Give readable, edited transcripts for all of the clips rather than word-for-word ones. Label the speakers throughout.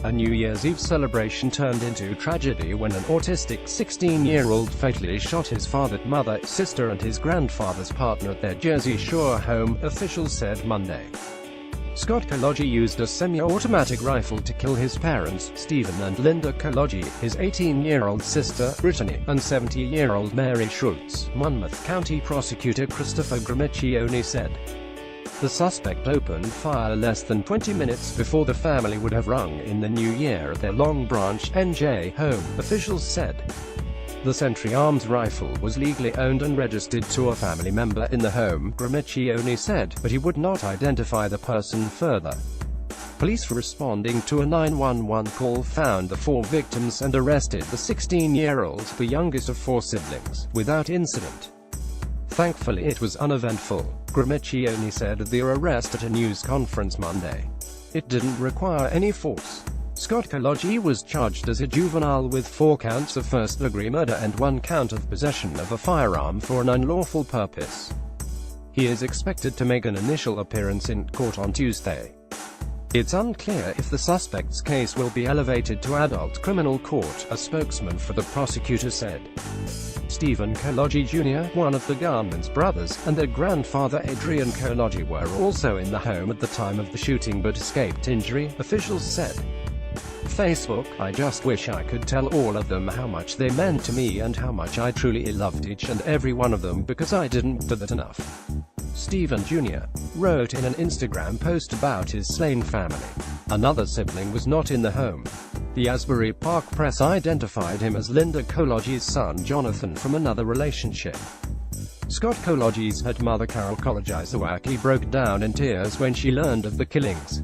Speaker 1: A New Year's Eve celebration turned into tragedy when an autistic 16-year-old fatally shot his father, mother, sister and his grandfather's partner at their Jersey Shore home, officials said Monday. Scott Kology used a semi-automatic rifle to kill his parents, Stephen and Linda Kology, his 18-year-old sister, Brittany, and 70-year-old Mary Schultz, Monmouth County Prosecutor Christopher Gramiccioni said. The suspect opened fire less than 20 minutes before the family would have rung in the new year at their Long Branch, NJ, home, officials said. The Sentry-armed rifle was legally owned and registered to a family member in the home, Gramiccioni said, but he would not identify the person further. Police responding to a 911 call found the 4 victims and arrested the 16-year-old, the youngest of 4 siblings, without incident. Thankfully it was uneventful, Gramiccioni said at their arrest at a news conference Monday. It didn't require any force. Scott Kology was charged as a juvenile with 4 counts of first-degree murder and 1 count of possession of a firearm for an unlawful purpose. He is expected to make an initial appearance in court on Tuesday. It's unclear if the suspect's case will be elevated to adult criminal court, a spokesman for the prosecutor said. Stephen Kology Jr., one of the gunman's brothers, and their grandfather Adrian Kology were also in the home at the time of the shooting but escaped injury, officials said. Facebook, I just wish I could tell all of them how much they meant to me and how much I truly loved each and every one of them because I didn't do that enough. Stephen Jr. wrote in an Instagram post about his slain family. Another sibling was not in the home. The Asbury Park Press identified him as Linda Kology's son Jonathan from another relationship. Scott Kology's head mother Carol Kolodziejczak broke down in tears when she learned of the killings.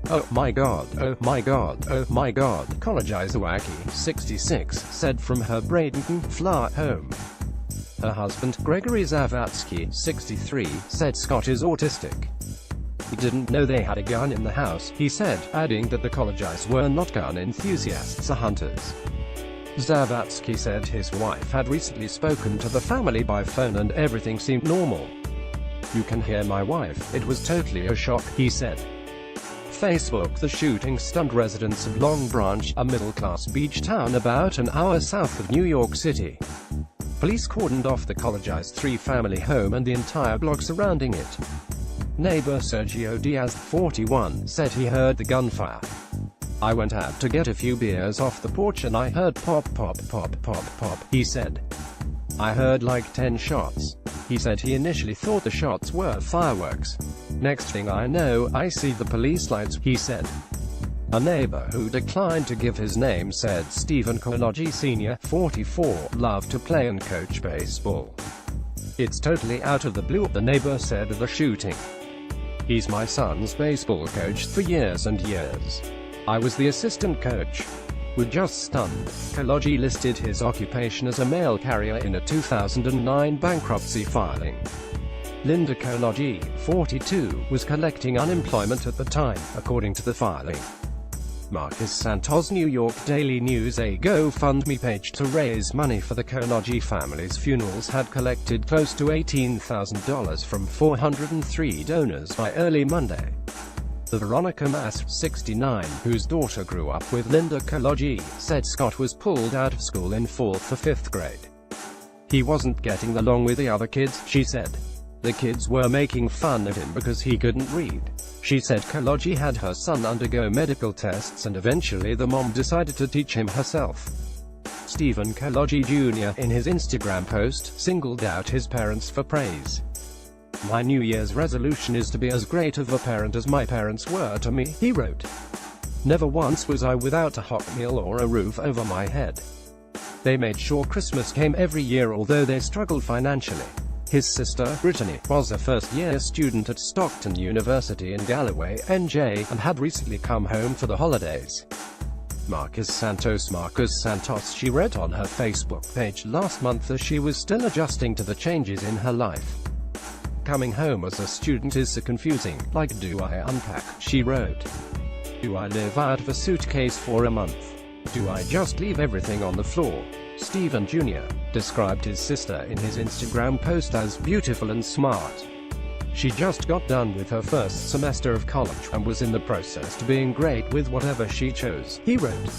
Speaker 1: "Oh my God, oh my God, oh my God," Kolodziejczak, 66, said from her Bradenton, Fla, home. Her husband, Gregory Zavatsky, 63, said Scott is autistic. "We didn't know they had a gun in the house," he said, adding that the Kolodziejczaks were not gun enthusiasts or hunters. Zavatsky said his wife had recently spoken to the family by phone and everything seemed normal. "You can hear my wife, it was totally a shock," he said. Facebook. The shooting stunned residents of Long Branch, a middle-class beach town about an hour south of New York City. Police cordoned off the Kolodziejczak 3-family home and the entire block surrounding it. Neighbor Sergio Diaz, 41, said he heard the gunfire. "I went out to get a few beers off the porch and I heard pop pop pop pop pop," he said. "I heard like 10 shots. He said he initially thought the shots were fireworks. Next thing I know, I see the police lights," he said. A neighbor who declined to give his name said Stephen Kology Sr., 44, loved to play and coach baseball. "It's totally out of the blue," the neighbor said of the shooting. "He's my son's baseball coach for years and years. I was the assistant coach. We're just stunned." Kology listed his occupation as a mail carrier in a 2009 bankruptcy filing. Linda Kology, 42, was collecting unemployment at the time, according to the filing. Marcus Santos New York Daily News. A GoFundMe page to raise money for the Kology family's funerals had collected close to $18,000 from 403 donors by early Monday. The Veronica Mass, 69, whose daughter grew up with Linda Kology, said Scott was pulled out of school in 4th or 5th grade. "He wasn't getting along with the other kids," she said. "The kids were making fun of him because he couldn't read." She said Kology had her son undergo medical tests and eventually the mom decided to teach him herself. Stephen Kology Jr., in his Instagram post, singled out his parents for praise. "My New Year's resolution is to be as great of a parent as my parents were to me," he wrote. "Never once was I without a hot meal or a roof over my head. They made sure Christmas came every year although they struggled financially." His sister, Brittany, was a first-year student at Stockton University in Galloway, NJ, and had recently come home for the holidays. Marcus Santos, she wrote on her Facebook page last month as she was still adjusting to the changes in her life. "Coming home as a student is so confusing, like do I unpack," she wrote. "Do I live out of a suitcase for a month? Do I just leave everything on the floor?" Stephen Jr. described his sister in his Instagram post as beautiful and smart. She just got done with her first semester of college and was in the process of being great with whatever she chose, he wrote.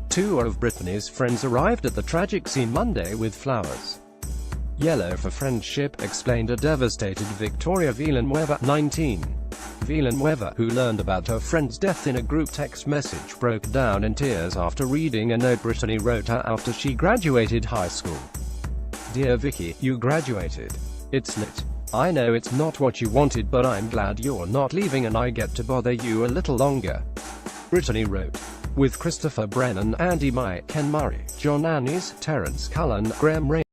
Speaker 1: Two of Brittany's friends arrived at the tragic scene Monday with flowers. "Yellow for friendship," explained a devastated Victoria Villanueva, 19. Villanueva, who learned about her friend's death in a group text message, broke down in tears after reading a note Brittany wrote her after she graduated high school. "Dear Vicky, you graduated. It's lit. I know it's not what you wanted, but I'm glad you're not leaving and I get to bother you a little longer," Brittany wrote. With Christopher Brennan, Andy Mike, Ken Murray, John Annis, Terence Cullen, Graham Ray